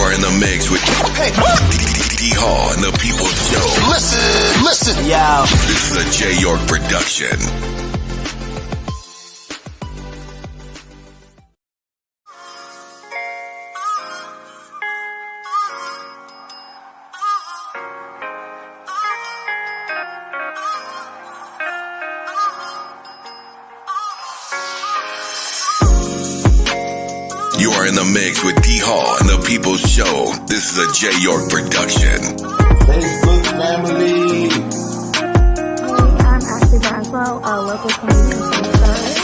are in the mix with D.HALL and the People's Show. Listen, yo. This is a J. York production. You are in the mix with D.HALL and the People's Show. This is a J. York production. Facebook family. Hey, I'm Ashley Braswell, a local comedian from Surrey.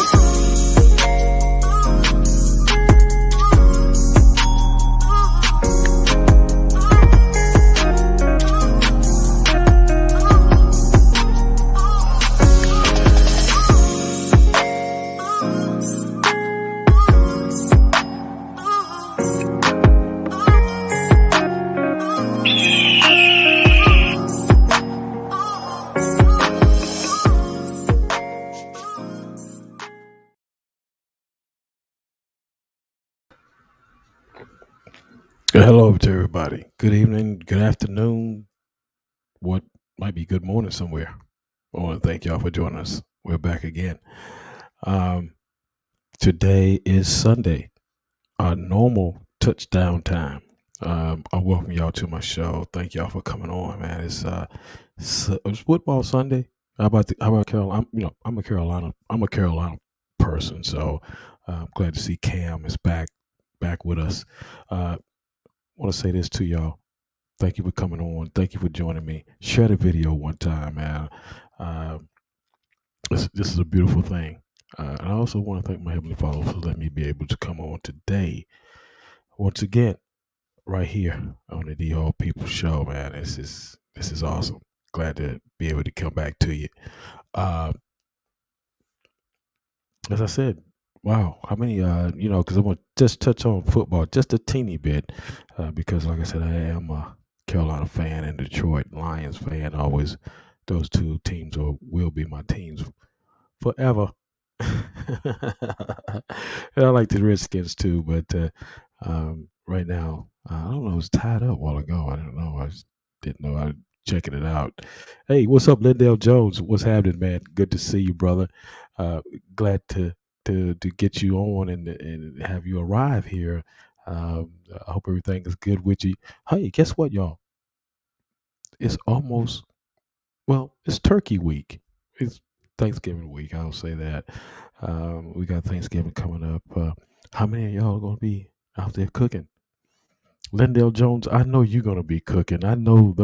Hello to everybody. Good evening, good afternoon, what might be good morning somewhere. I want to thank y'all for joining us. We're back again. Today is Sunday, our normal touchdown time. I welcome y'all to my show. Thank y'all for coming on, man. It's football Sunday. How about Carolina? I'm a Carolina person, so I'm glad to see Cam is back with us. I want to say this to y'all. Thank you for coming on. Thank you for joining me. Share the video one time, man. This is a beautiful thing. And I also want to thank my Heavenly Father for letting me be able to come on today. Once again, right here on the D.HALL People Show, man. This is awesome. Glad to be able to come back to you. As I said, wow, how many, because I want to just touch on football just a teeny bit, because like I said, I am a Carolina fan and Detroit Lions fan. Always, those two teams will be my teams forever. And I like the Redskins too, but right now, I don't know, it was tied up a while ago. I don't know. I just didn't know. I was checking it out. Hey, what's up, Lindell Jones? What's happening, man? Good to see you, brother. Glad to get you on and have you arrive here. I hope everything is good with you. Hey, guess what, y'all? It's it's Turkey week. It's Thanksgiving week. I'll say that. We got Thanksgiving coming up. How many of y'all are going to be out there cooking? Lindell Jones, I know you're going to be cooking. I know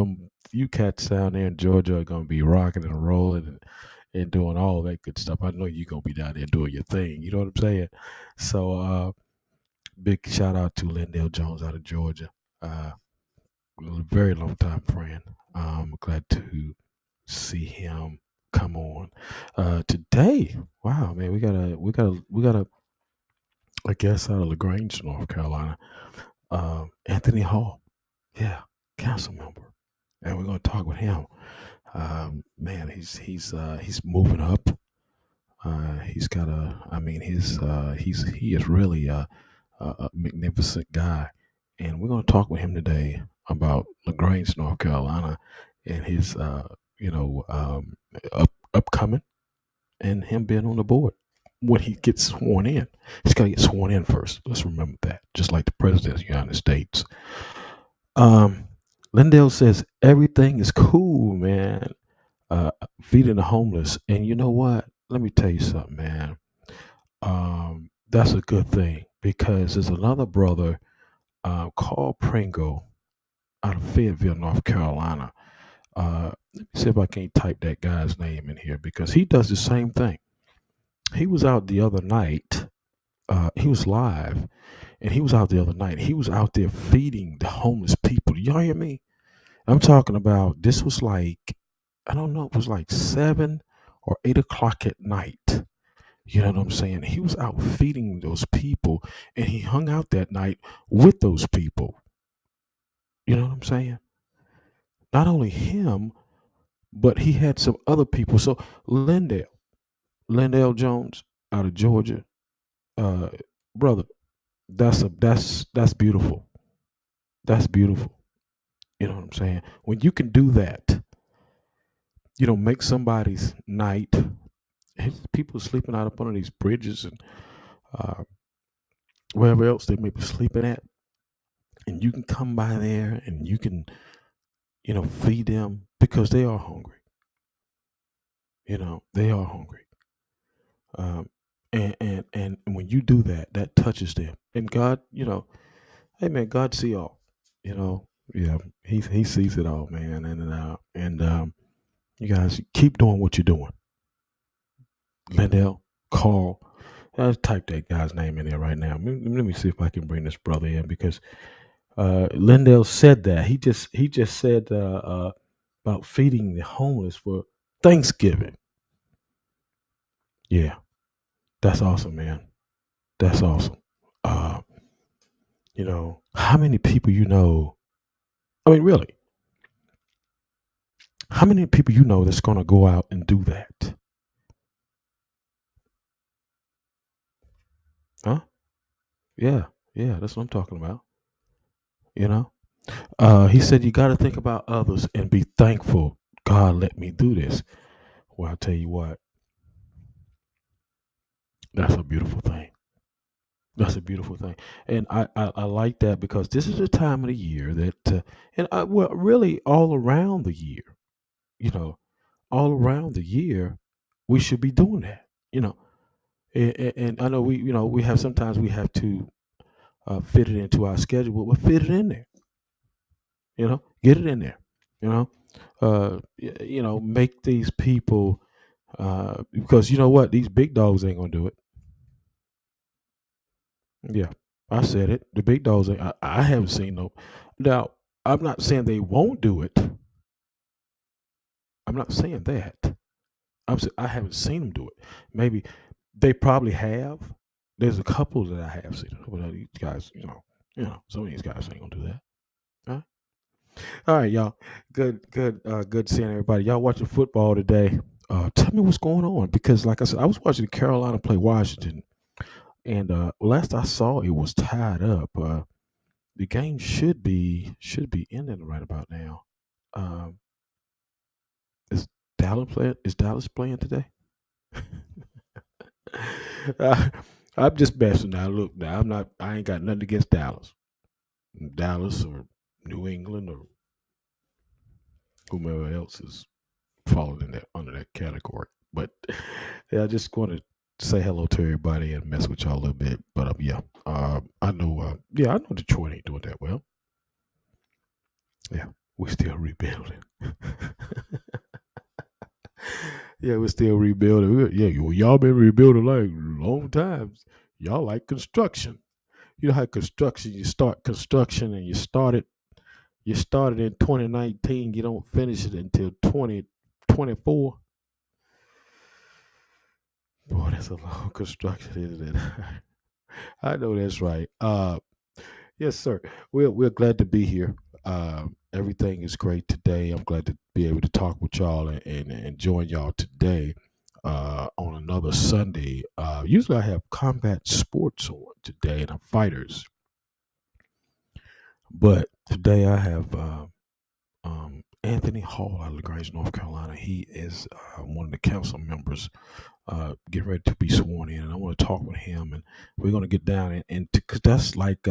you cats down there in Georgia are going to be rocking and rolling and doing all that good stuff. I know you're going to be down there doing your thing. You know what I'm saying? So, big shout out to Lindell Jones out of Georgia. A very long time friend. I'm glad to see him come on today. Wow, man, we got a guest out of LaGrange, North Carolina. Anthony Hall, yeah, council member, and we're going to talk with him. Man, he's moving up. He's got he is really a magnificent guy, and we're going to talk with him today about LaGrange, North Carolina, and his upcoming, and him being on the board. When he gets sworn in, he's got to get sworn in first. Let's remember that. Just like the president of the United States. Lindell says everything is cool, man. Feeding the homeless, and you know what? Let me tell you something, man. That's a good thing, because there's another brother, Carl Pringle, out of Fayetteville, North Carolina. Let me see if I can't type that guy's name in here, because he does the same thing. He was out the other night. He was live, and he was out the other night. He was out there feeding the homeless people. Do y'all hear me? I'm talking about, this was like, I don't know, it was like 7 or 8 o'clock at night. You know what I'm saying? He was out feeding those people, and he hung out that night with those people. You know what I'm saying? Not only him, but he had some other people. So Lindell Jones out of Georgia, brother, that's beautiful. That's beautiful. You know what I'm saying? When you can do that, make somebody's night. People sleeping out up under these bridges and uh, wherever else they may be sleeping at, and you can come by there and you can, feed them because they are hungry. They are hungry. Um, and when you do that, that touches them. And God, hey man, God see all. Yeah, he sees it all, man. And you guys keep doing what you're doing. Lindell, Carl. I'll type that guy's name in there right now. Let me see if I can bring this brother in because Lindell said that he just said about feeding the homeless for Thanksgiving. Yeah, that's awesome, man. That's awesome. Uh, how many people I mean, really, how many people that's going to go out and do that? Huh? Yeah, yeah, that's what I'm talking about. You know, he said you got to think about others and be thankful. God let me do this. Well, I'll tell you what, that's a beautiful thing. That's a beautiful thing, and I like that because this is a time of the year that, well, really all around the year, you know, all around the year, we should be doing that. You know, and I know we have sometimes we have to fit it into our schedule, but fit it in there. Get it in there. You know, make these people because you know what, these big dogs ain't gonna do it. Yeah, I said it. The big dogs. I haven't seen no. Now, I'm not saying they won't do it. I'm not saying that. I haven't seen them do it. Maybe they probably have. There's a couple that I have seen. But these guys, some of these guys ain't gonna do that. Huh? All right, y'all. Good seeing everybody. Y'all watching football today. Tell me what's going on because, like I said, I was watching Carolina play Washington, and last I saw, it was tied up. The game should be ending right about now. Um, is Dallas playing today? uh, I'm just messing now. Look, now I'm not. I ain't got nothing against Dallas or New England or whomever else is falling in that under that category. But yeah, I just want to say hello to everybody and mess with y'all a little bit. But yeah, I know. I know Detroit ain't doing that well. Yeah, we're still rebuilding. Yeah, we're still rebuilding. Yeah, well, y'all been rebuilding like long times. Y'all like construction. You know how construction, you start construction and you started in 2019, you don't finish it until 2024. Boy, that's a long construction, isn't it? I know that's right. Yes, sir. We're glad to be here. Everything is great today. I'm glad to be able to talk with y'all and join y'all today on another Sunday. Usually I have combat sports on today and I'm fighters, but today I have Anthony Hall out of LaGrange, North Carolina. He is one of the council members getting ready to be sworn in, and I want to talk with him, and we're going to get down and because that's like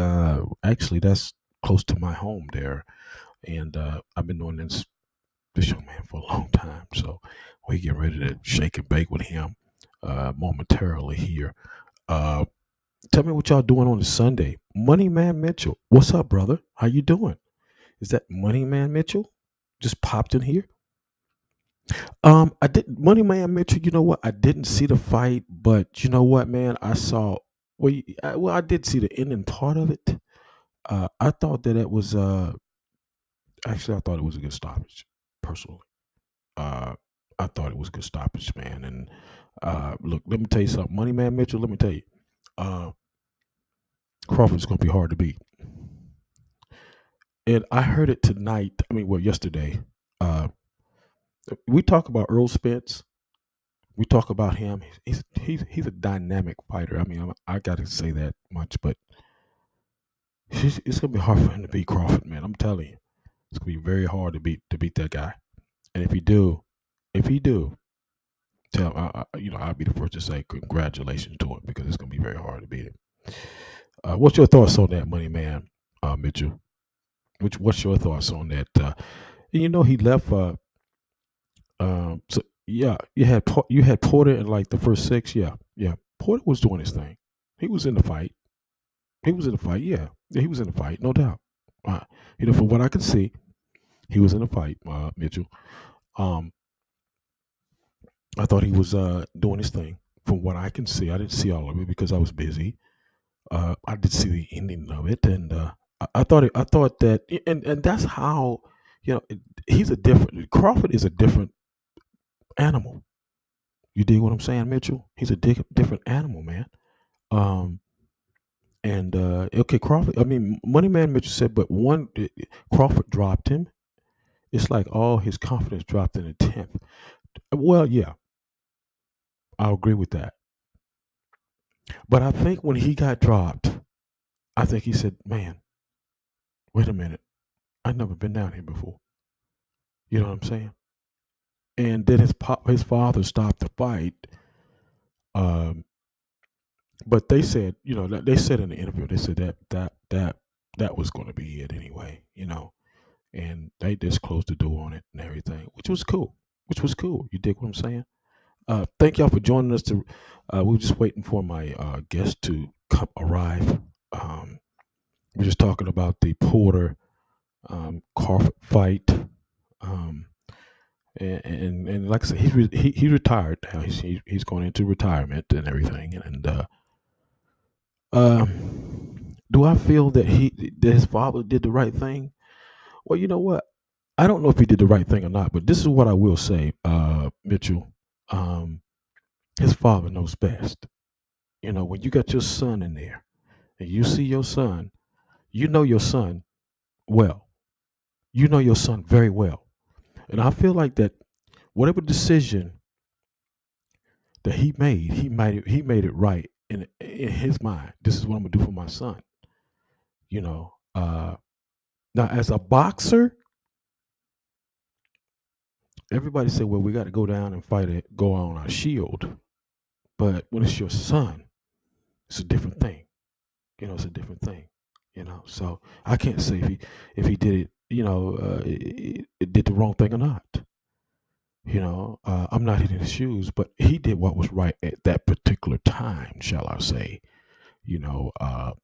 actually that's close to my home there, and I've been doing this young man for a long time, so we get ready to shake and bake with him momentarily here. Uh, Tell me what y'all doing on a Sunday. Money Man Mitchell, what's up, brother? How you doing? Is that Money Man Mitchell? Just popped in here. I did Money Man Mitchell. You know what? I didn't see the fight, but you know what, man? I saw. Well, I did see the ending part of it. I thought that it was. Actually, I thought it was a good stoppage. Personally, uh, I thought it was a good stoppage, man. And look, let me tell you something, Money Man Mitchell. Let me tell you, uh, Crawford's gonna be hard to beat. And I heard it tonight. I mean, well, yesterday. Uh, we talk about Earl Spence. We talk about him. He's a dynamic fighter. I mean, I got to say that much. But It's gonna be hard for him to beat Crawford, man. I'm telling you, it's gonna be very hard to beat that guy. And if he do, tell I'll be the first to say congratulations to him because it's gonna be very hard to beat him. What's your thoughts on that, Money Man, Mitchell? What's your thoughts on that? He left. So yeah, you had Porter in like the first six. Yeah, yeah. Porter was doing his thing. He was in the fight. He was in the fight. Yeah, he was in the fight, no doubt. Uh, from what I can see, he was in the fight, Mitchell. Um, I thought he was doing his thing. From what I can see, I didn't see all of it because I was busy. I did see the ending of it, and I thought that, and that's how he's a different. Crawford is a different animal. You dig what I'm saying, Mitchell? He's a different animal, man. Um, and okay, Crawford. I mean, Money Man Mitchell said, but Crawford dropped him. It's like all his confidence dropped in the 10th. Well, yeah, I'll agree with that. But I think when he got dropped, I think he said, "Man, wait a minute, I've never been down here before." You know what I'm saying? And then his father stopped the fight. Um, but they said, they said in the interview, they said that was going to be it anyway, and they just closed the door on it and everything, which was cool. You dig what I'm saying? Thank y'all for joining us. We were just waiting for my guest to arrive. We're just talking about the Porter Crawford fight. Um, and like I said, he retired now. He's going into retirement and everything. And do I feel that his father did the right thing? Well, you know what? I don't know if he did the right thing or not, but this is what I will say, Mitchell. Um, his father knows best. When you got your son in there and you see your son, you know your son well. You know your son very well. And I feel like that whatever decision that he made it right in his mind. This is what I'm gonna do for my son. You know. Now as a boxer, everybody say, well, we got to go down and fight it, go on our shield. But when it's your son, it's a different thing. It's a different thing. So I can't say if he did it, it did the wrong thing or not. I'm not in his shoes, but he did what was right at that particular time, shall I say?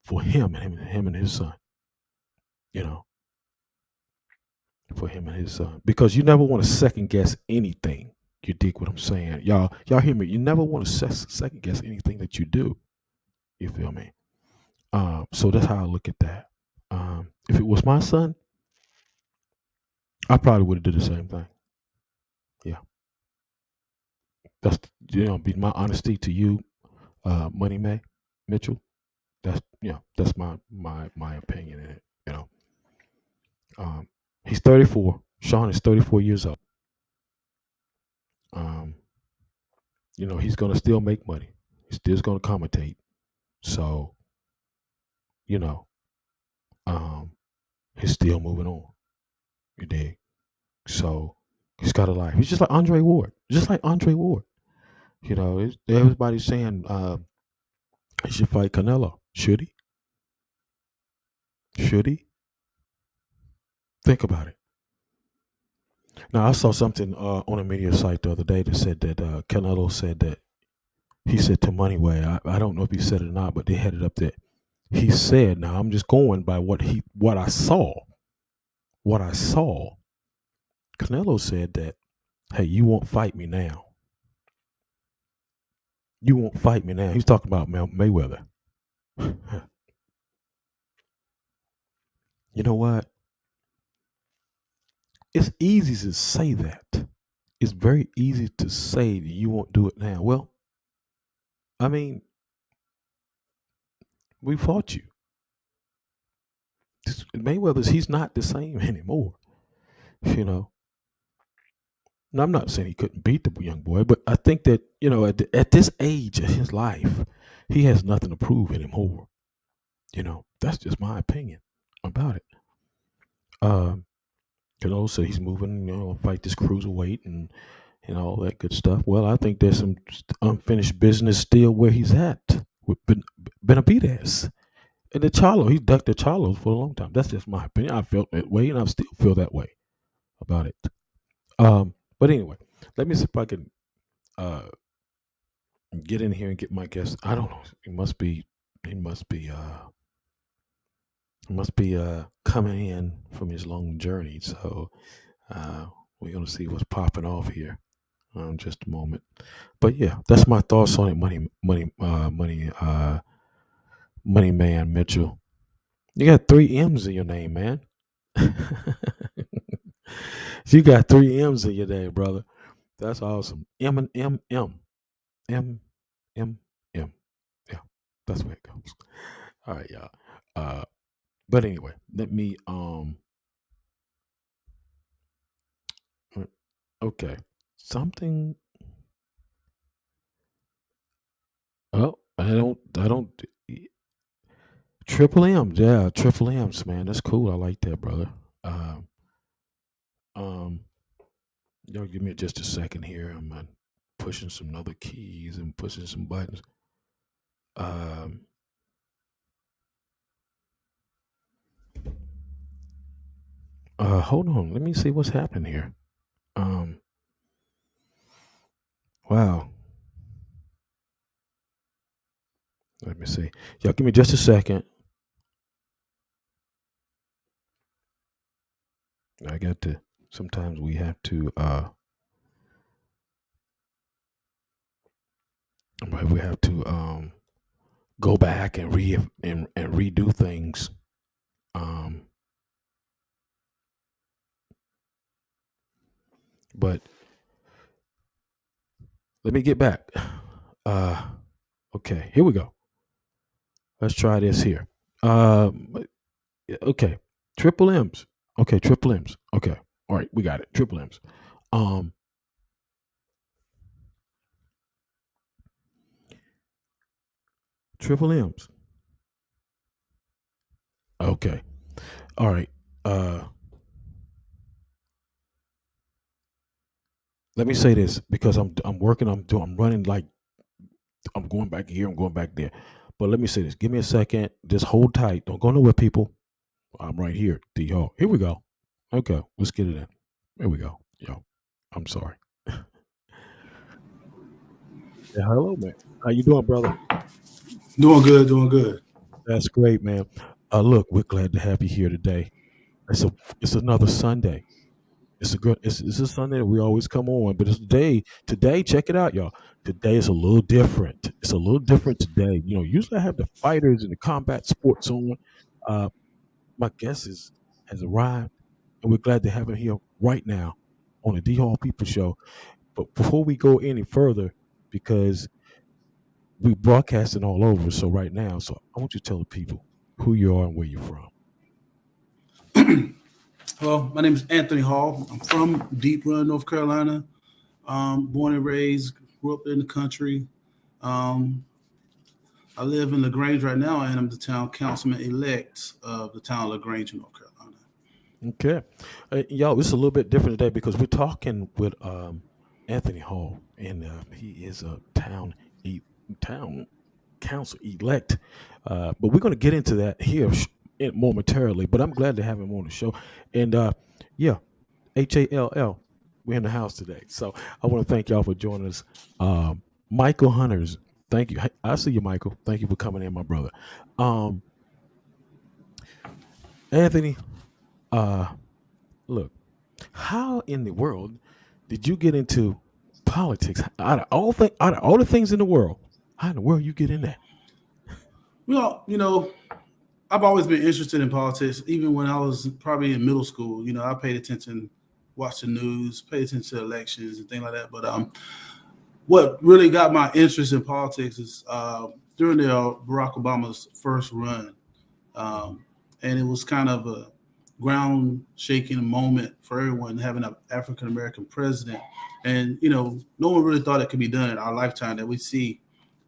For him and his son. You know, for him and his son, because you never want to second guess anything. You dig what I'm saying, y'all hear me? You never want to second guess anything that you do. You feel me? So that's how I look at that. If it was my son, I probably would have did the same thing. Yeah, that's be my honesty to you, Money May Mitchell. That's my opinion in it. He's 34. Sean is 34 years old. Um, he's gonna still make money. He's still gonna commentate. So, you know, he's still moving on. You dig? So he's got a life. He's just like Andre Ward. Everybody's saying he should fight Canelo. Should he? Should he? Think about it. Now I saw something on a media site the other day that said that Canelo said that he said to Moneyway. I don't know if he said it or not, but they had it up there. He said, now I'm just going by what I saw. What I saw. Canelo said that, hey, you won't fight me now. You won't fight me now. He's talking about Mayweather. You know what? It's easy to say that. It's very easy to say that you won't do it now. Well, I mean, we fought you. Mayweather's, he's not the same anymore. Now, I'm not saying he couldn't beat the young boy, but I think that, at this age of his life, he has nothing to prove anymore. That's just my opinion about it. Um, Because also he's moving, fight this cruiserweight and all that good stuff. Well, I think there's some unfinished business still where he's at with Benavidez and the Charlo. He's ducked the Charlos for a long time. That's just my opinion. I felt that way, and I still feel that way about it. But anyway, let me see if I can uh get in here and get my guest. I don't know. He must be coming in from his long journey. So uh we're gonna see what's popping off here. Just a moment. But yeah, that's my thoughts on it. Money man Mitchell. You got three M's in your name, man. You got three M's in your name, brother. That's awesome. M and M M M. Yeah, that's where it goes. All right, y'all. Uh, but anyway, let me okay. Something. Oh, I don't. Triple M's, yeah, triple M's, man. That's cool. I like that, brother. Um, um, y'all give me just a second here. I'm pushing some other keys and pushing some buttons. Um, Hold on. Let me see what's happening here. Um, wow. Let me see. Y'all give me just a second. I got to. Sometimes we have to. We have to go back and and redo things. Um, but let me get back. Uh, okay, here we go. Let's try this here. Okay, triple M's. Okay, triple M's. Okay, all right, we got it. Triple M's. Um, Triple M's. Okay, all right. Uh, Let me say this because I'm working. I'm running like I'm going back here. I'm going back there. But let me say this. Give me a second. Just hold tight. Don't go nowhere, people. I'm right here. D.HALL. Here we go. Okay, let's get it in. Here we go. Yo, I'm sorry. Yeah, hello, man. How you doing, brother? Doing good, doing good. That's great, man. Look, we're glad to have you here today. It's a it's another Sunday. It's a Sunday that we always come on, but it's today. Check it out, y'all. Today is a little different. It's a little different today. Usually I have the fighters and the combat sports on. Uh, my guest has arrived, and we're glad to have him here right now on the D Hall People Show. But before we go any further, because we broadcasting all over, so right now, so I want you to tell the people who you are and where you're from. Well, my name is Anthony Hall. I'm from Deep Run, North Carolina. Born and raised, grew up in the country. Um, I live in LaGrange right now, and I'm the town councilman elect of the town of LaGrange, North Carolina. Okay, y'all, it's a little bit different today because we're talking with Anthony Hall, and he is a town council elect. But we're going to get into that here momentarily. But I'm glad to have him on the show, and yeah, HALL, we're in the house today. So I want to thank y'all for joining us. Michael Hunters, thank you. I see you, Michael. Thank you for coming in, my brother. Um, Anthony, uh, look. How in the world did you get into politics? Out of all the things in the world, how in the world you get in that? Well, I've always been interested in politics, even when I was probably in middle school. I paid attention, watched the news, paid attention to elections and things like that. But what really got my interest in politics is during Barack Obama's first run. Um, and it was kind of a ground shaking moment for everyone having an African American president. And, no one really thought it could be done in our lifetime that we see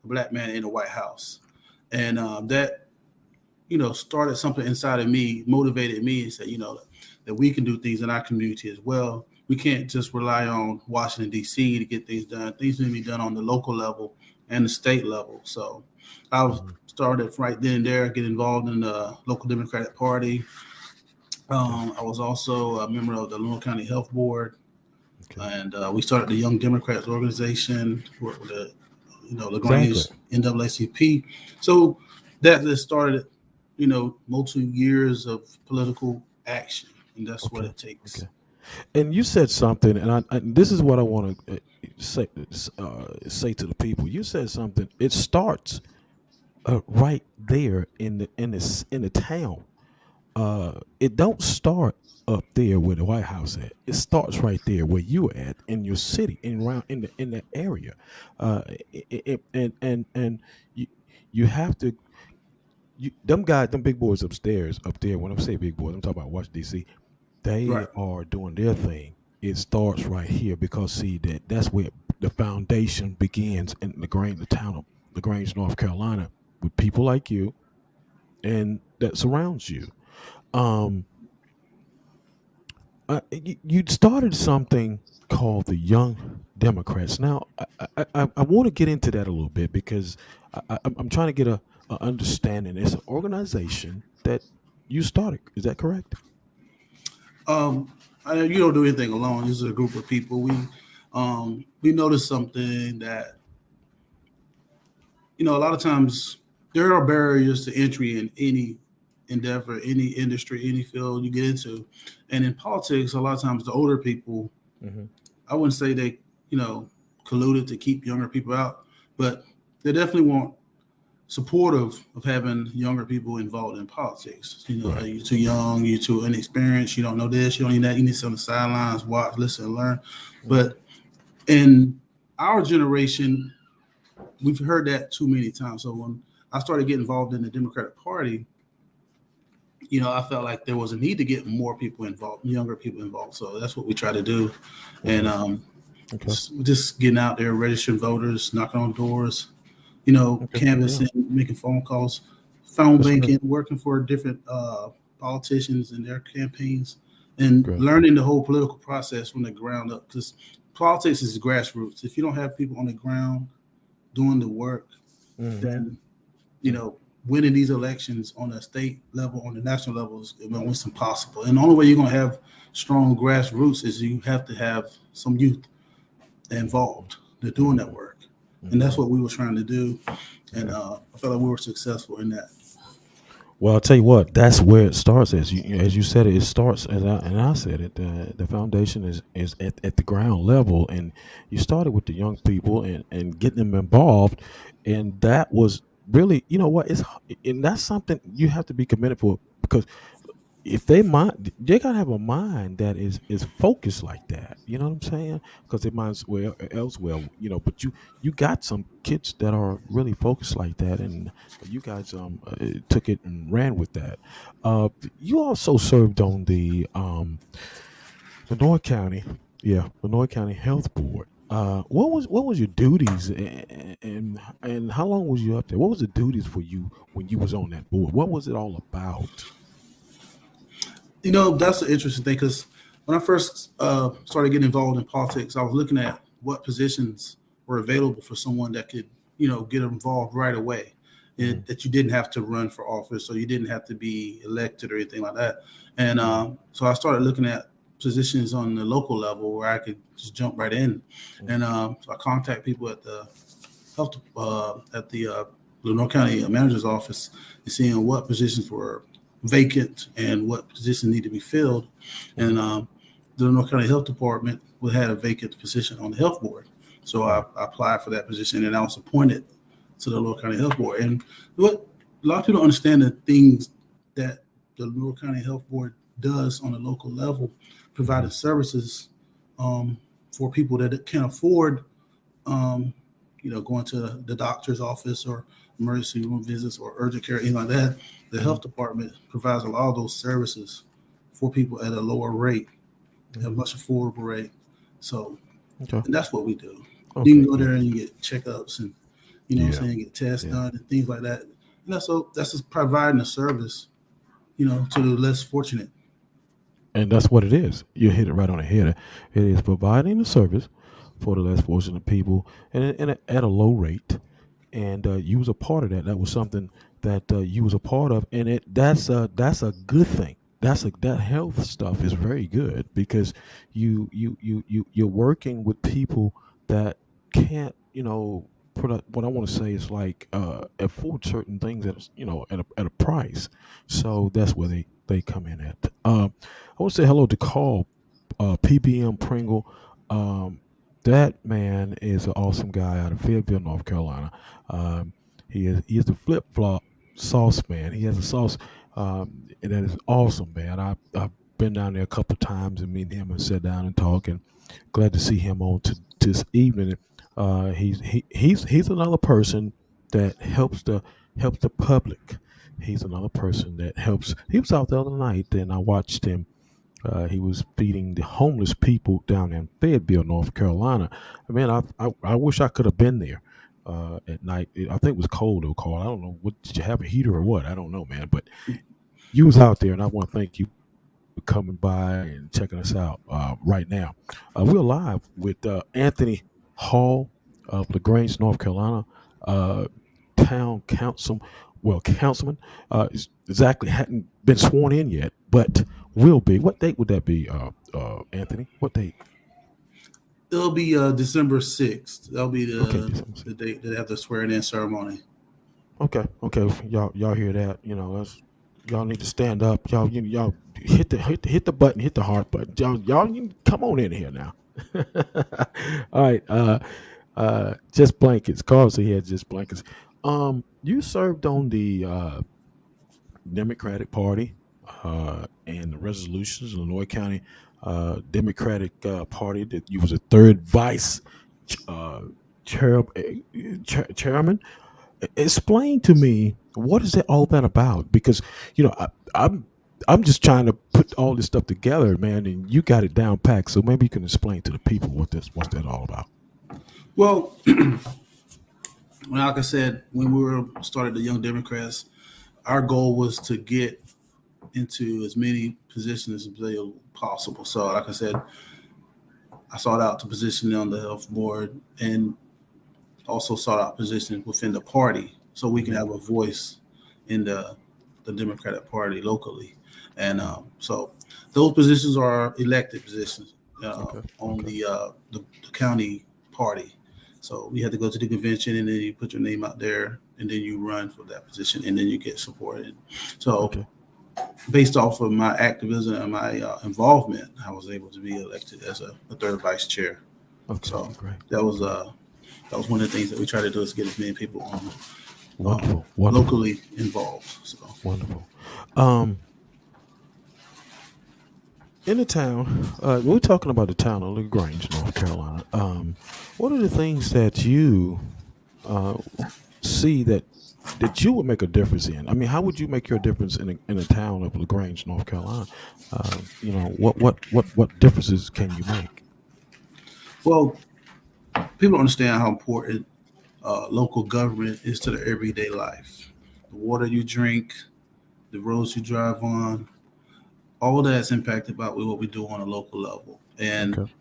a black man in the White House. And that, started something inside of me, motivated me, and said, that we can do things in our community as well. We can't just rely on Washington, D.C. to get things done. Things need to be done on the local level and the state level. So I started right then and there, get involved in the local Democratic Party. I was also a member of the Lenoir County Health Board, and we started the Young Democrats organization, worked with the LaGrange NAACP. So that just started, multiple years of political action, and that's what it takes. Okay. And you said something, and this is what I want to say to the people. You said something. It starts right there in the town. It don't start up there where the White House at. It starts right there where you at in your city, around in the area. And you have to. Them guys, them big boys upstairs, up there. When I say big boys, I'm talking about Washington D.C. They are doing their thing. It starts right here because see that's where the foundation begins in the town of LaGrange, North Carolina, with people like you and that surrounds you. You started something called the Young Democrats. Now, I want to get into that a little bit because I'm trying to get a understanding. It's an organization that you started. Is that correct? I know you don't do anything alone. This is a group of people. We noticed something that a lot of times there are barriers to entry in any endeavor, any industry, any field you get into, and in politics, a lot of times the older people, I wouldn't say they colluded to keep younger people out, but they definitely want supportive of having younger people involved in politics. You're too young, you're too inexperienced, you don't know this, you don't need that, you need to sit on the sidelines, watch, listen, and learn. But in our generation, we've heard that too many times. So when I started getting involved in the Democratic Party, I felt like there was a need to get more people involved, younger people involved. So that's what we try to do. And just getting out there, registering voters, knocking on doors, canvassing, making phone calls, phone banking, working for different politicians in their campaigns, and learning the whole political process from the ground up. Because politics is grassroots. If you don't have people on the ground doing the work, then winning these elections on a state level, on the national level, is almost impossible. And the only way you're going to have strong grassroots is you have to have some youth involved. They're doing that work. And that's what we were trying to do. And I felt like we were successful in that. Well, I'll tell you what, that's where it starts. As you said, it starts, and I said it, the foundation is at the ground level. And you started with the young people and getting them involved. And that was really, and that's something you have to be committed for, because if they gotta have a mind that is focused like that. You know what I'm saying? Because they might as well elsewhere. But you got some kids that are really focused like that, and you guys took it and ran with that. You also served on the Lenoir County, Lenoir County Health Board. What was your duties, and how long was you up there? What was the duties for you when you was on that board? What was it all about? That's an interesting thing, because when I first started getting involved in politics, I was looking at what positions were available for someone that could, get involved right away, and that you didn't have to run for office, or you didn't have to be elected or anything like that. And so I started looking at positions on the local level where I could just jump right in. And so I contact people at the health at the Lenoir County Manager's Office and seeing what positions were vacant and what positions need to be filled. And the Lenoir County Health Department had a vacant position on the health board. So I applied for that position, and I was appointed to the Lenoir County Health Board. And what a lot of people don't understand, the things that the Lenoir County Health Board does on a local level, providing services for people that can't afford, going to the doctor's office or emergency room visits or urgent care, anything like that. The health department provides a lot of those services for people at a lower rate, at a much affordable rate. So and that's what we do. You can go there and you get checkups and, what I'm saying, get tests done and things like that. And that's just providing a service, to the less fortunate. And that's what it is. You hit it right on the head. It is providing a service for the less fortunate people, and at a low rate. And you was a part of that. That was something that you was a part of, and that's a good thing. That health stuff is very good because you're working with people that can't, what I want to say is like afford certain things at at a price. So that's where they come in at. I want to say hello to Carl, PBM Pringle. Um, that man is an awesome guy out of Fayetteville, North Carolina. Um, he is the flip flop sauce man. He has a sauce, and that is awesome, man. I've been down there a couple of times and meet him and sit down and talk. And glad to see him on to this evening. He's another person that helps the public. He's another person that helps. He was out the other night, and I watched him. He was feeding the homeless people down in Fayetteville, North Carolina. Man, I wish I could have been there at night. I think it was cold though, Carl. I don't know. What did you have, a heater or what? I don't know, man. But you was out there, and I want to thank you for coming by and checking us out right now. We're live with Anthony Hall of LaGrange, North Carolina, uh, town council. Well, councilman exactly hadn't been sworn in yet, but will be. What date would that be, Anthony? What date? It'll be December 6th. That'll be Okay, the December 6th. the date that they have the swearing in ceremony. Okay, okay. Y'all hear that? Y'all need to stand up. Y'all hit the button, hit the heart button. Y'all you can come on in here now. All right. Just blankets. Carl said he had just blankets. You served on the Democratic Party and the resolutions, Illinois County Democratic Party. That you was a third vice uh, chairman. Explain to me what is it all that about? Because I'm just trying to put all this stuff together, man, and you got it down packed. So maybe you can explain to the people what's that all about. Well, like I said, when we were started the Young Democrats, our goal was to get into as many positions as possible. So, like I said, I sought out to position on the health board and also sought out positions within the party so we can have a voice in the Democratic Party locally. And so those positions are elected positions Okay. on Okay. the county party. So we had to go to the convention and then you put your name out there and then you run for that position and then you get supported. So Okay. based off of my activism and my involvement, I was able to be elected as a third vice chair. Okay. So Great. that was one of the things that we try to do is get as many people Wonderful. Wonderful. locally involved. So Wonderful. Um, in the town, we're talking about the town of LaGrange, North Carolina. What are the things that you uh, see that you would make a difference in? I mean, how would you make your difference in a town of LaGrange, North Carolina? What differences can you make? well, people don't understand how important local government is to their everyday life. The water you drink, the roads you drive on, all of that's impacted by what we do on a local level. And Okay.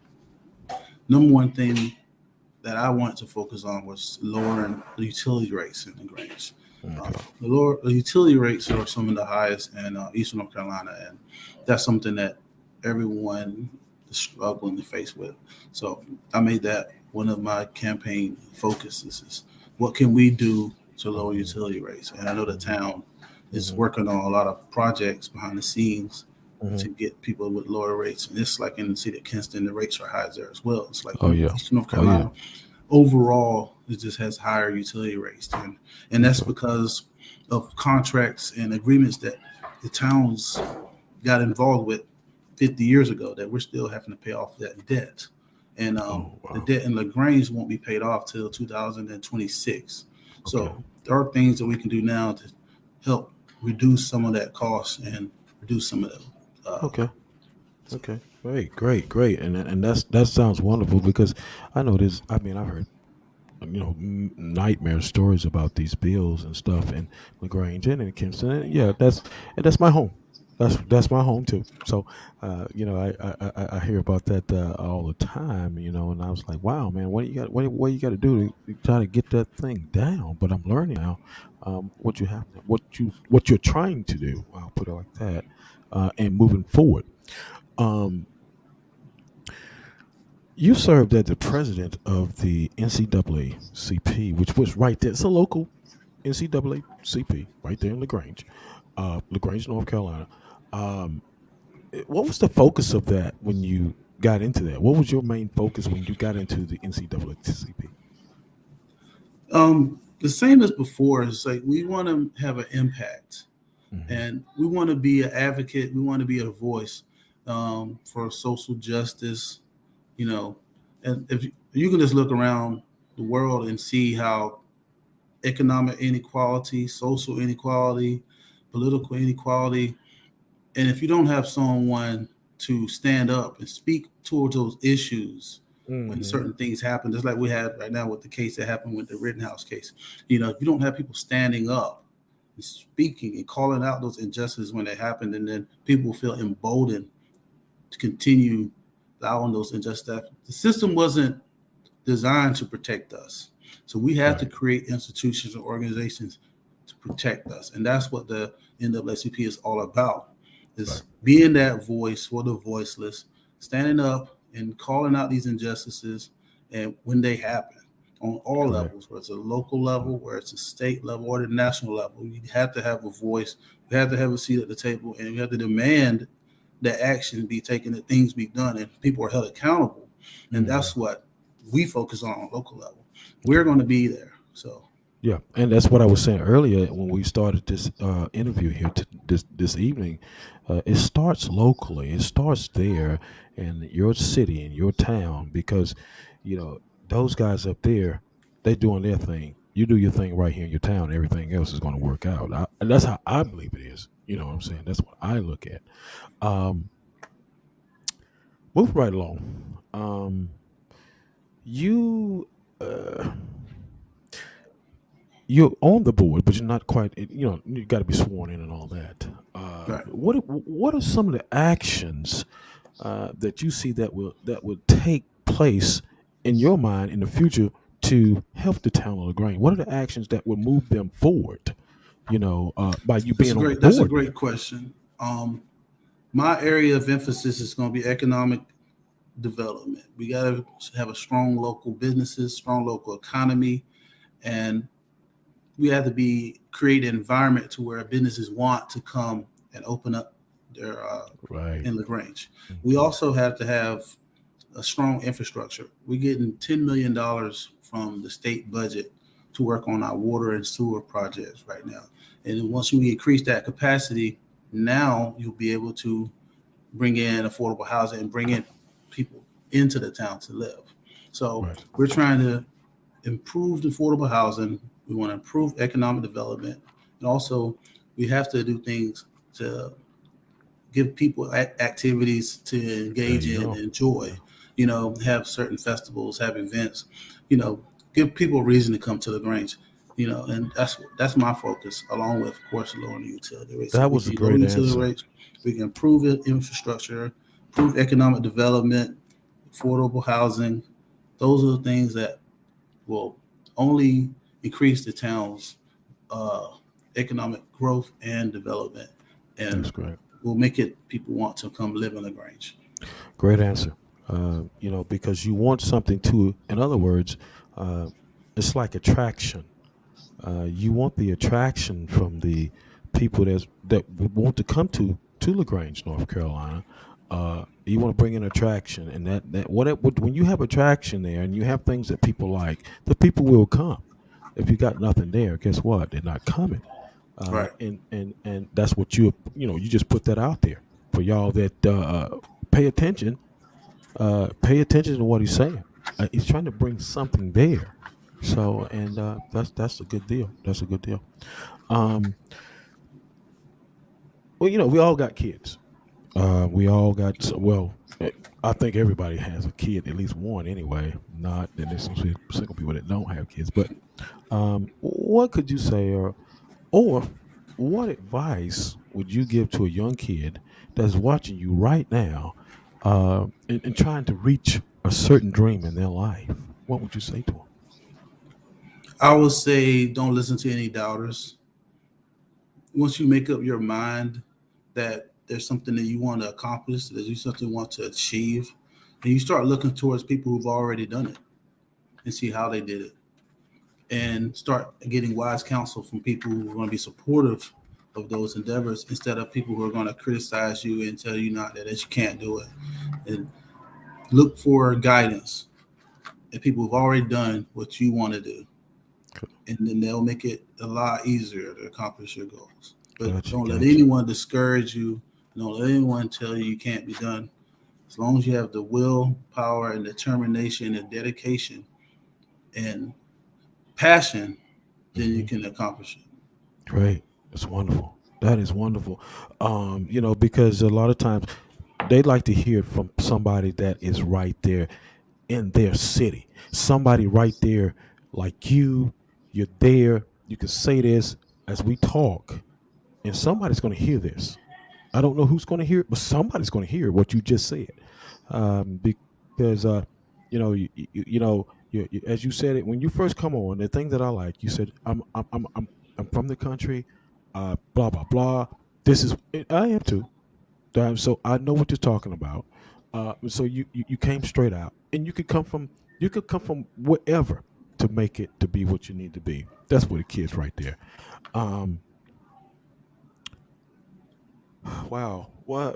number one thing that I wanted to focus on was lowering the utility rates in the Grange. Okay. The utility rates are some of the highest in Eastern North Carolina, and that's something that everyone is struggling to face with. So I made that one of my campaign focuses is what can we do to lower utility rates? And I know the town is Mhm. working on a lot of projects behind the scenes Mhm. to get people with lower rates. And it's like in the city of Kinston, the rates are high there as well. It's like Oh yeah. Eastern North Oh yeah. Carolina overall it just has higher utility rates and that's Okay. because of contracts and agreements that the towns got involved with 50 years ago that we're still having to pay off that debt and Oh the wow. debt in LaGrange won't be paid off till 2026. Okay. So there are things that we can do now to help reduce some of that cost and reduce some of the Okay. Okay. Great. Great. Great. And that sounds wonderful because I know this. I mean, I've heard nightmare stories about these bills and stuff in LaGrange and in Kingston. And yeah, that's my home. That's my home too. So, I hear about that all the time. And I was like, wow, man, what you got to do to try to get that thing down? But I'm learning now what you're trying to do. I'll put it like that, and moving forward. Um, You served as the president of the NCAACP, which was right there. It's a local NCAACP right there in LaGrange, North Carolina. Um, what was the focus of that when you got into that? What was your main focus when you got into the NCAACP? The same as before. It's like we want to have an impact, Mm-hmm. and we want to be an advocate. We want to be a voice for social justice. You know, and if you can just look around the world and see how economic inequality, social inequality, political inequality, and if you don't have someone to stand up and speak towards those issues when Mm-hmm. certain things happen, just like we had right now with the case that happened with the Rittenhouse case. If you don't have people standing up and speaking and calling out those injustices when they happen, and then people feel emboldened to continue allowing those injustices. The system wasn't designed to protect us. So we have to Right. create institutions and organizations to protect us. And that's what the NAACP is all about, Right. is being that voice for the voiceless, standing up and calling out these injustices and when they happen on all Correct. levels, whether it's a local level, where it's a state level or the national level. You have to have a voice, you have to have a seat at the table, and you have to demand that action be taken, that things be done, and people are held accountable. And Mm-hmm. that's what we focus on local level. We're going to be there. So Yeah, and that's what I was saying earlier when we started this interview here this evening. It starts locally. It starts there in your city, in your town, because those guys up there, they're doing their thing. You do your thing right here in your town. Everything else is going to work out. And that's how I believe it is. You know what I'm saying? That's what I look at. Um, Move right along. You. Uh, you're on the board, but you're not quite. You got to be sworn in and all that. right. What are some of the actions that you see that will take place in your mind in the future to help the town of LaGrange? What are the actions that will move them forward? By you being on the That's a board now. great question. My area of emphasis is going to be economic development. We got to have a strong local businesses, strong local economy, and we have to create an environment to where businesses want to come and open up their Right. in LaGrange. We Okay. also have to have a strong infrastructure. We're getting $10 million from the state budget to work on our water and sewer projects right now. And once we increase that capacity, now you'll be able to bring in affordable housing and bring in people into the town to live. So Right. we're trying to improve the affordable housing. We want to improve economic development. And also, we have to do things to give people activities to There engage you in and go. enjoy. Yeah. Have certain festivals, have events. Give people a reason to come to the Grange. And that's my focus, along with, of course, lowering the utility rates. So That we was a can lower great utility answer. rates, we can improve infrastructure, improve economic development, affordable housing. Those are the things that will only increase the town's uh, economic growth and development, That's and great. will make it people want to come live in LaGrange. Great answer. Because you want something to, in other words, uh, it's like attraction. You want the attraction from the people that would want to come to Lagrange, North Carolina. You want to bring in attraction, and when you have attraction there, and you have things that people like, the people will come. If you got nothing there, guess what? They're not coming. Right. And that's what you just put that out there for y'all that pay attention. Pay attention to what he's saying. He's trying to bring something there. So, and that's a good deal. That's a good deal. Um, well, we all got kids. We all got, well, I think everybody has a kid, at least one anyway. Not that there's some single people that don't have kids, but what could you say, or what advice would you give to a young kid that's watching you right now, and trying to reach a certain dream in their life? What would you say to them? I would say don't listen to any doubters. Once you make up your mind that there's something that you want to accomplish, that you something you want to achieve, and you start looking towards people who've already done it and see how they did it, and start getting wise counsel from people who are going to be supportive of those endeavors instead of people who are going to criticize you and tell you not that you can't do it. And look for guidance and people who've already done what you want to do, and then they'll make it a lot easier to accomplish your goals. But don't let anyone discourage you. Don't let anyone tell you can't be done. As long as you have the will, power, and determination and dedication and passion, then you can accomplish it. Great. That's wonderful. That is wonderful. Because a lot of times they like to hear it from somebody that is right there in their city. Somebody right there like you're there, you can say this as we talk, and somebody's going to hear this. I don't know who's going to hear it, but somebody's going to hear what you just said. Because as you said it when you first come on, the thing that I like, you said, I'm from the country, blah blah blah. This is I am too. So I know what you're talking about. So you came straight out, and you could come from wherever to make it to be what you need to be. That's what it is right there. Um, wow. Well,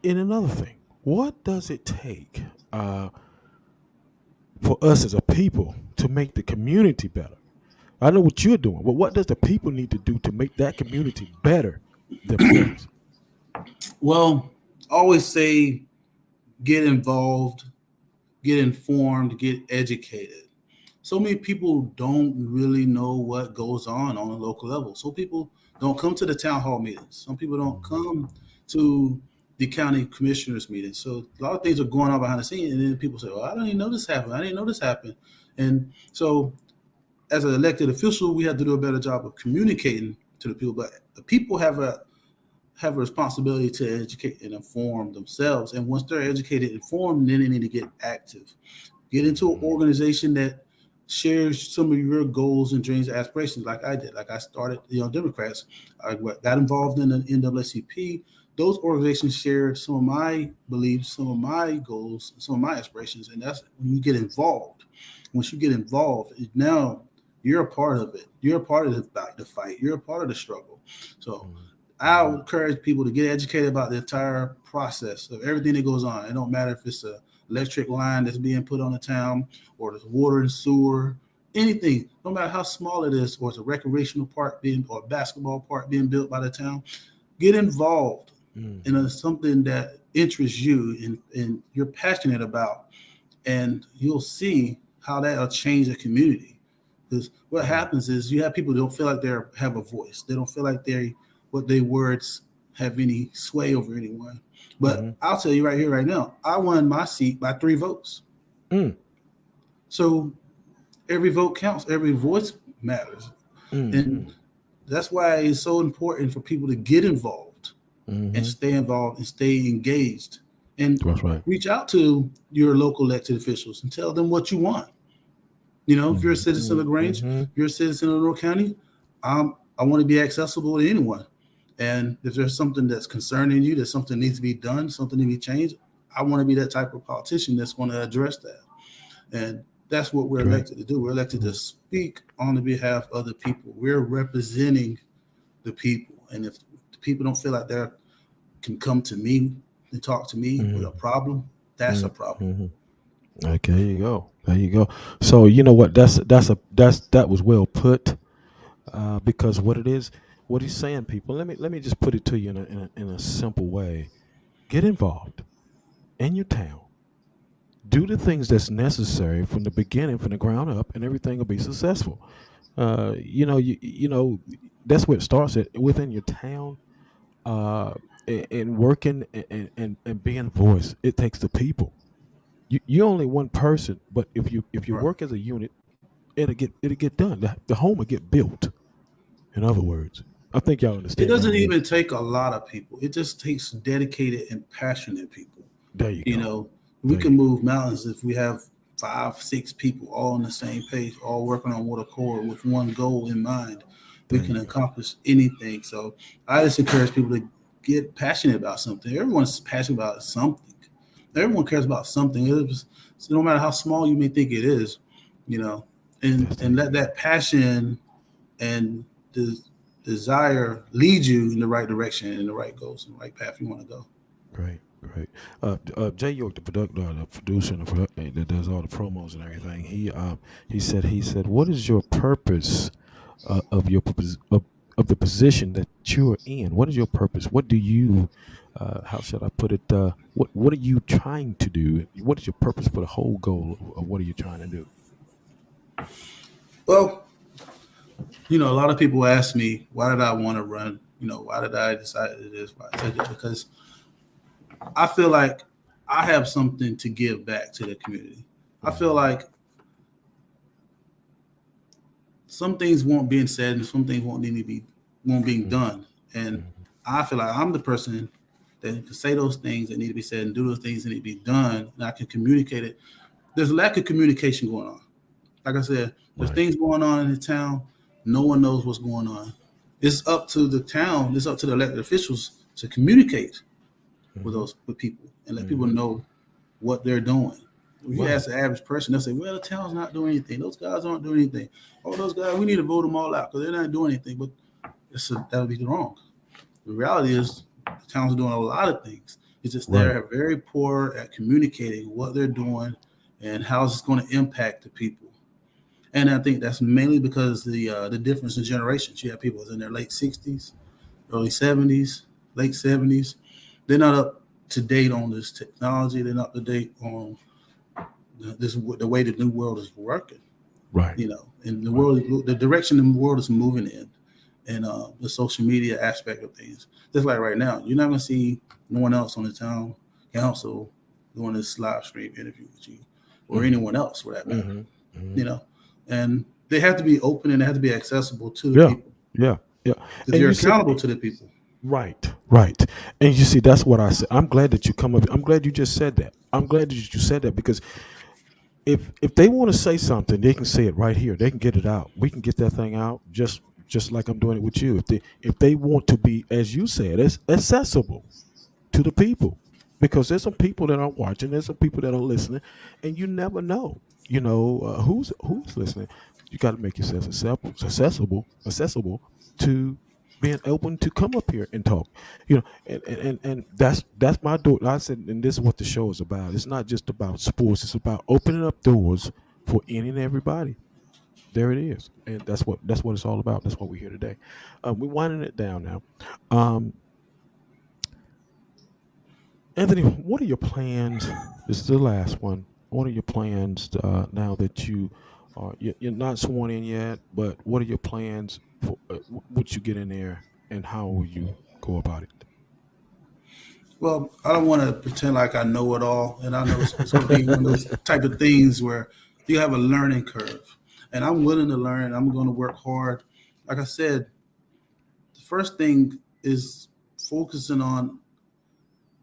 and another thing, what does it take for us as a people to make the community better? I know what you're doing, but what does the people need to do to make that community better themselves? Well, I always say get involved, get informed, get educated. So many people don't really know what goes on a local level. So people don't come to the town hall meetings. Some people don't come to the county commissioners meetings. So a lot of things are going on behind the scenes, and then people say, "Well, I didn't even know this happened. I didn't know this happened." And so, as an elected official, we have to do a better job of communicating to the people. But the people have a responsibility to educate and inform themselves. And once they're educated and informed, then they need to get active. Get into an organization that shares some of your goals and dreams and aspirations, like I did. Like I started, Democrats. I got involved in the NAACP. Those organizations shared some of my beliefs, some of my goals, some of my aspirations. And that's when you get involved. Once you get involved, now you're a part of it. You're a part of the fight. You're a part of the struggle. So I would encourage people to get educated about the entire process of everything that goes on. It don't matter if it's a electric line that's being put on the town, or there's water and sewer, anything, no matter how small it is, or it's a recreational park or a basketball park being built by the town. Get involved in something that interests you and you're passionate about, and you'll see how that'll change the community. Because what happens is you have people who don't feel like they have a voice. They don't feel like what their words have any sway over anyone. But I'll tell you right here, right now, I won my seat by 3 votes. So every vote counts. Every voice matters. And that's why it's so important for people to get involved and stay involved and stay engaged. And reach out to your local elected officials and tell them what you want. If you're a citizen of Grange, you're a citizen of North County, I want to be accessible to anyone. And if there's something that's concerning you, that something needs to be done, something needs to be changed, I want to be that type of politician that's going to address that. And that's what we're elected to do. We're elected to speak on the behalf of the people. We're representing the people. And if the people don't feel like they can come to me and talk to me with a problem, that's a problem. Okay, there you go. There you go. So you know what? That was well put. Because what it is, what he's saying, people. Let me just put it to you in a simple way. Get involved in your town. Do the things that's necessary from the beginning, from the ground up, and everything will be successful. You know, that's where it starts at within your town. and working and being voice, it takes the people. You're only one person, but if you Right. work as a unit, it'll get done. The home will get built. In other words, I think y'all It understand what I doesn't mean. even take a lot of people. It just takes dedicated and passionate people. There you You go. know, we There can you go. move mountains if we have 5, 6 people all on the same page, all working on one accord with one goal in mind. We There can you go. accomplish anything. So I just encourage people to get passionate about something. Everyone's passionate about something. Everyone cares about something. So no matter how small you may think it is, you know, That's and it. let that passion and the desire lead you in the right direction, in the right goals, in the right path you want to go. Great, great. Jay York, the producer, and the that does all the promos and everything. He said, "What is your purpose of the position that you're in? What is your purpose? What do you, how should I put it? What are you trying to do? What is your purpose for the whole goal of what are you trying to do?" Well, a lot of people ask me, why did I want to run? Why did I decide to do this? Why I did it? Because I feel like I have something to give back to the community. I feel Mhm. like some things won't being said and some things won't being Mhm. done. And Mhm. I feel like I'm the person that can say those things that need to be said and do those things that need to be done, and I can communicate it. There's a lack of communication going on. Like I said, there's Right. things going on in the town. No one knows what's going on. It's up to the town. It's up to the elected officials to communicate Hmm. with people and let people Hmm. know what they're doing. If you Right. ask the average person, they'll say, "Well, the town's not doing anything. Those guys aren't doing anything. Oh, those guys, we need to vote them all out because they're not doing anything." But that would be wrong. The reality is, the town's doing a lot of things. It's just Right. they're very poor at communicating what they're doing and how it's going to impact the people. And I think that's mainly because the difference in generations. You have people in their late 60s, early 70s, late 70s. They're not up to date on this technology. They're not up to date on the way the new world is working. Right. And Right. the direction the world is moving in, and the social media aspect of things. Just like right now, you're not going to see no one else on the town council doing this live stream interview with you, or Hmm. anyone else for that matter. Hmm. You Hmm. know, and they have to be open and they have to be accessible to the Yeah. people Yeah. Yeah. because And you're you said, accountable to the people. right, right. And you see, that's what I said. I'm glad that you come up. I'm glad you just said that. I'm glad that you said that because if they want to say something, they can say it right here. They can get it out. We can get that thing out just like I'm doing it with you. If they want to be, as you said, it's accessible to the people, because there's some people that are watching, there's some people that are listening, and you never know, who's listening. You got to make yourself accessible to being open to come up here and talk, and that's my door. I said, and this is what the show is about. It's not just about sports, it's about opening up doors for any and everybody. There it is, and that's what it's all about. That's what we're here today. We're winding it down now. um Anthony, what are your plans? This is the last one. What are your plans now that you're not sworn in yet? But what are your plans for once you get in there, and how will you go about Well, I don't want to pretend like I know it all, and I know it's going to be one of those it? type of things where you have a learning curve, and I'm willing to learn. I'm going to work hard. Like I said, the first thing is focusing on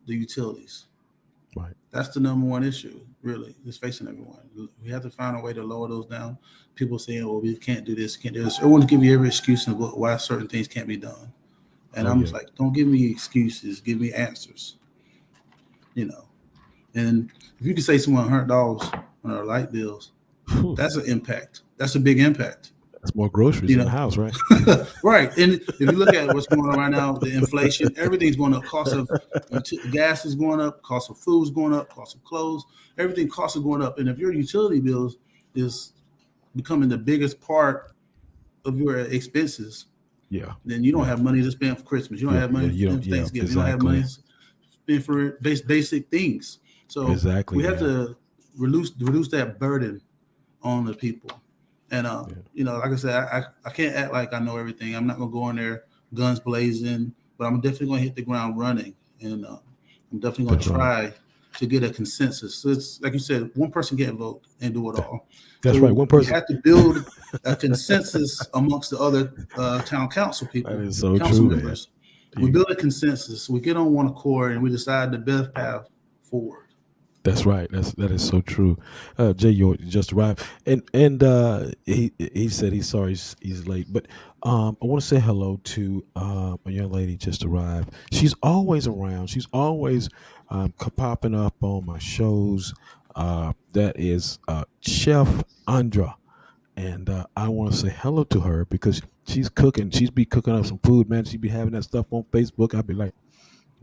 the utilities. Right. That's the number one issue, really, is facing everyone. We have to find a way to lower those down. People saying, "Well, we can't do this, can't do this." Everyone give you every excuse of why certain things can't be done, and Oh I'm yeah. just like, "Don't give me excuses, give me answers." You know, and if you can say someone $100 on our light bills, Whew. that's an impact. That's a big impact. That's more groceries You in the know, house, right? right? And if you look at what's going on right now, the inflation, everything's going up. Cost of gas is going up. Cost of food is going up. Cost of clothes, everything costs are going up. And if your utility bills is becoming the biggest part of your expenses, Yeah. then you don't Yeah. have money to spend for Christmas. You don't Yeah. have Yeah. money to You don't. spend for Yeah. Thanksgiving. You don't have money Exactly. to spend for basic things. So Exactly, we have man. to reduce that burden on the people. And Yeah. like I said, I can't act like I know everything. I'm not gonna go in there guns blazing but I'm definitely going to hit the ground running, and I'm definitely going to That's right. try to get a consensus. So it's like you said, one person can't vote and do it all. That's So right. One we person. have to build a consensus amongst the other town council That people, is so council true, man. members. We build a consensus. We get on one accord, and we decide the best path forward. That's right. That is so true. Jay York just arrived, and he said he's sorry he's late, but I want to say hello to a young lady just arrived. She's always around. She's always popping up on my shows. That is Chef Andra, and I want to say hello to her because she's cooking. She's be cooking up some food, man. She be having that stuff on Facebook. I'd be like,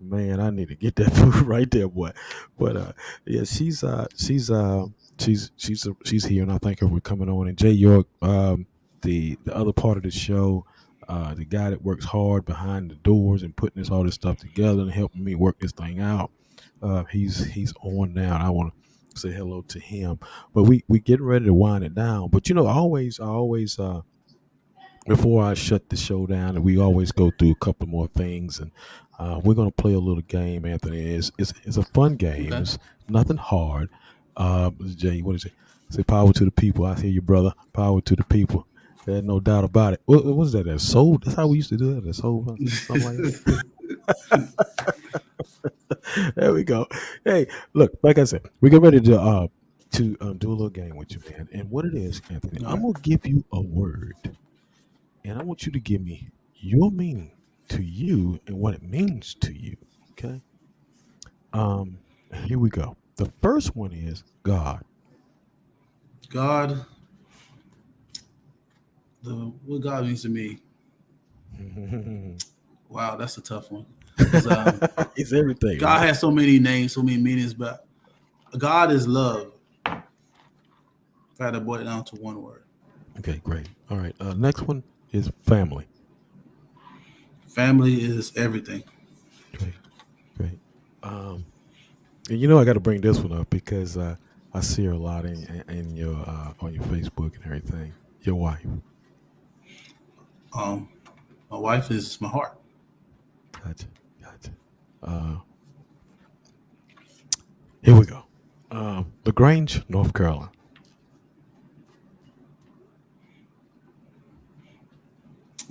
man, I need to get that food right there, boy. But yeah, she's here, and I thank her for coming on. And Jay York, the other part of the show, the guy that works hard behind the doors and putting all this stuff together and helping me work this thing out. He's on now, and I want to say hello to him. But we getting ready to wind it down. But I always before I shut the show down, and we always go through a couple more things, and we're gonna play a little game, Anthony. It's a fun game. Okay. It's nothing hard. Jay, what is it? Say power to the people. I hear you, brother. Power to the people. There's no doubt about it. What was that? That soul? That's how we used to do it. That soul, something like that. There we go. Hey, look, like I said, we get ready to do a little game with you, man. And what it is, Anthony, All I'm right. gonna give you a word. And I want you to give me your meaning to you and what it means to you. Okay. Um, Here we go. The first one is God. God, what God means to me. Wow, that's a tough one. 'Cause, It's everything. God Right? has so many names, so many meanings, but God is love. If I had to boil it down to one word, Okay, great. All right. Next one is family. family is everything. Great, great. And I got to bring this one up because I see her a lot in your on your Facebook and everything. Your wife. Um, my wife is my heart. Gotcha. Gotcha. Uh, Here we go. LaGrange, North Carolina.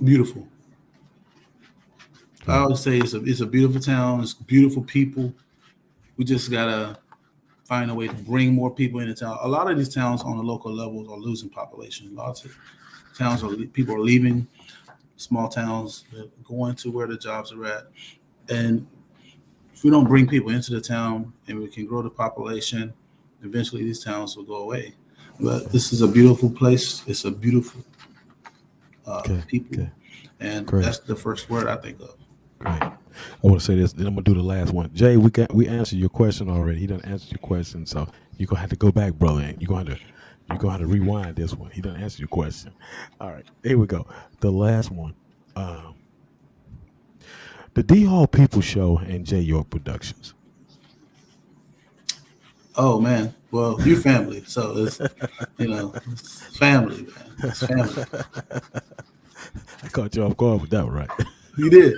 Beautiful. I Right. always say it's a beautiful town. It's beautiful people. We just gotta find a way to bring more people into town. A lot of these towns on the local levels are losing population. Lots of towns people are leaving small towns, going to where the jobs are at, and if we don't bring people into the town and we can grow the population, eventually these towns will go away. But this is a beautiful place. It's a beautiful Okay. people, Okay. and Great. that's the first word I think of. Great. I want to say this, then I'm gonna do the last one. Jay, we answered your question already. He done answered your question, so you're gonna have to go back, brother, and you're gonna have to rewind this one. He done answered your question. All right, here we go. The last one. Um, the D.HALL People Show and Jay York Productions. Oh man, well you're family, so it's family, man. It's family. I caught you off guard with that one, right? You did.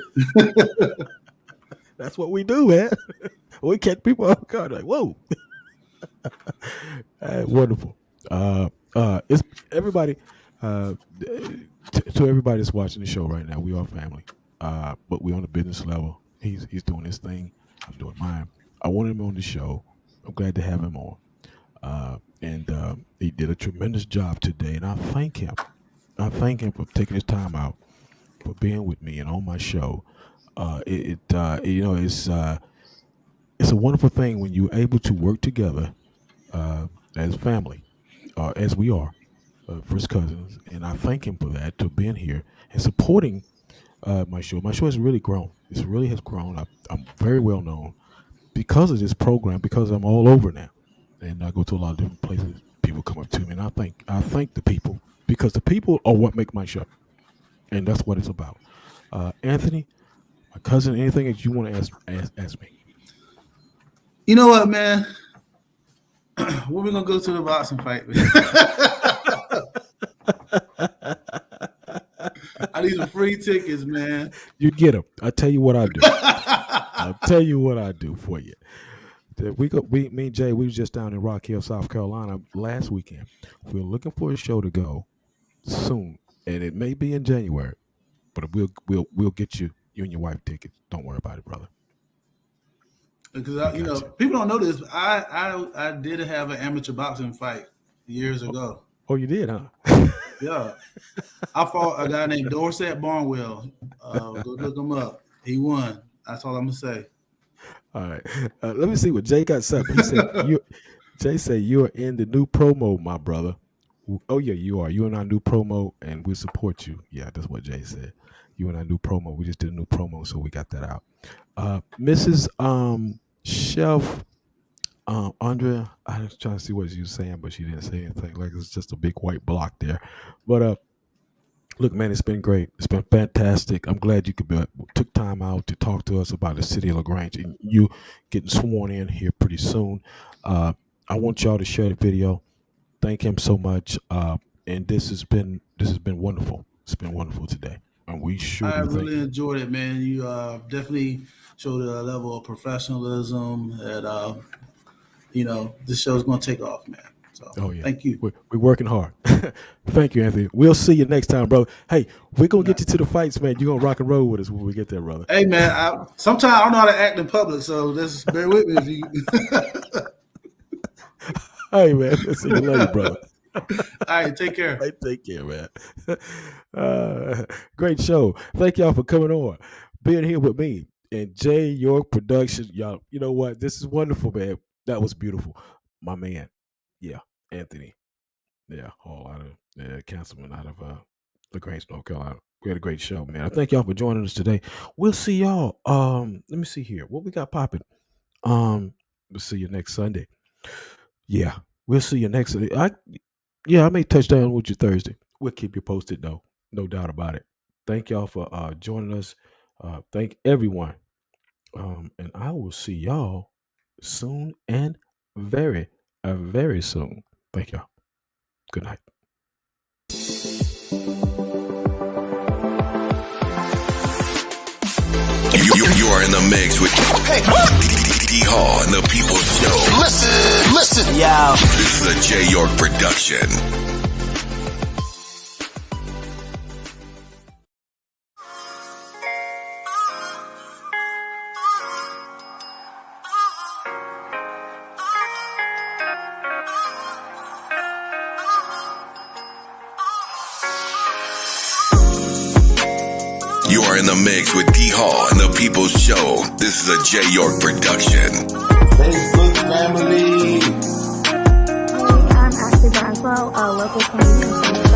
That's what we do, man. We catch people off guard, like, whoa. Wonderful. It's everybody. To everybody that's watching the show right now, we are family. But we on the business level. He's doing his thing. I'm doing mine. I wanted him on the show. I'm glad to have him on. And he did a tremendous job today, and I thank him. I thank him for taking his time out, for being with me and on my show. It's a wonderful thing when you're able to work together as family, as we are, first cousins. And I thank him for that, to being here and supporting my show. My show has really grown. It really has grown. I'm very well known because of this program, because I'm all over now, and I go to a lot of different places. People come up to me, and I thank the people, because the people are what make my show, and that's what it's about. Anthony, my cousin, anything that you want to ask me? You know what, man? When we gonna go to the boxing fight, man? I I need some free tickets, man. You get them. I tell you what I do. I'll tell you what I do for you. Me and Jay, we was just down in Rock Hill, South Carolina last weekend. We're looking for a show to go soon, and it may be in January, but we'll get you and your wife tickets. Don't worry about it, brother. Because people don't know this. I did have an amateur boxing fight years ago. Oh, you did, huh? Yeah, I fought a guy named Dorset Barnwell. Go look him up. He won. That's all I'm gonna say. All right. Let me see what Jay got something. He said, Jay said you are in the new promo, my brother. Oh yeah, you are. You in our new promo, and we support you. Yeah, that's what Jay said. You in our new promo. We just did a new promo, so we got that out. Mrs. Chef Andrea, I was trying to see what she was saying, but she didn't say anything. Like it's just a big white block there. But look, man, it's been great. It's been fantastic. I'm glad you took time out to talk to us about the city of LaGrange and you getting sworn in here pretty soon. I want y'all to share the video. Thank him so much. And this has been wonderful. It's been wonderful today. And we sure. I really enjoyed it, man. You definitely showed a level of professionalism that this show's going to take off, man. So, thank you. We're working hard. Thank you, Anthony. We'll see you next time, brother. Hey, we're going to get you to the fights, man. You're going to rock and roll with us when we get there, brother. Hey, man, sometimes I don't know how to act in public, so just bear with me if you. Hey, man. See you later, brother. All right, take care. Hey, take care, man. Great show. Thank y'all for coming on, being here with me and Jay York Productions. Y'all, you know what? This is wonderful, man. That was beautiful. My man. Yeah, Anthony. Yeah, Hall out of councilman out of LaGrange, North Carolina. We had a great show, man. I thank y'all for joining us today. We'll see y'all. Let me see here. What we got popping? We'll see you next Sunday. Yeah, we'll see you next Sunday. I may touch down with you Thursday. We'll keep you posted though. No doubt about it. Thank y'all for joining us. Thank everyone. And I will see y'all soon and very soon. Thank y'all. Good night. You are in the mix with D.HALL and the People's Show. Listen, y'all. This is a J. York production. You are in the mix with D.HALL and the People's Show. This is a J. York production. Facebook family. I'm Ashley Braswell, a local comedian.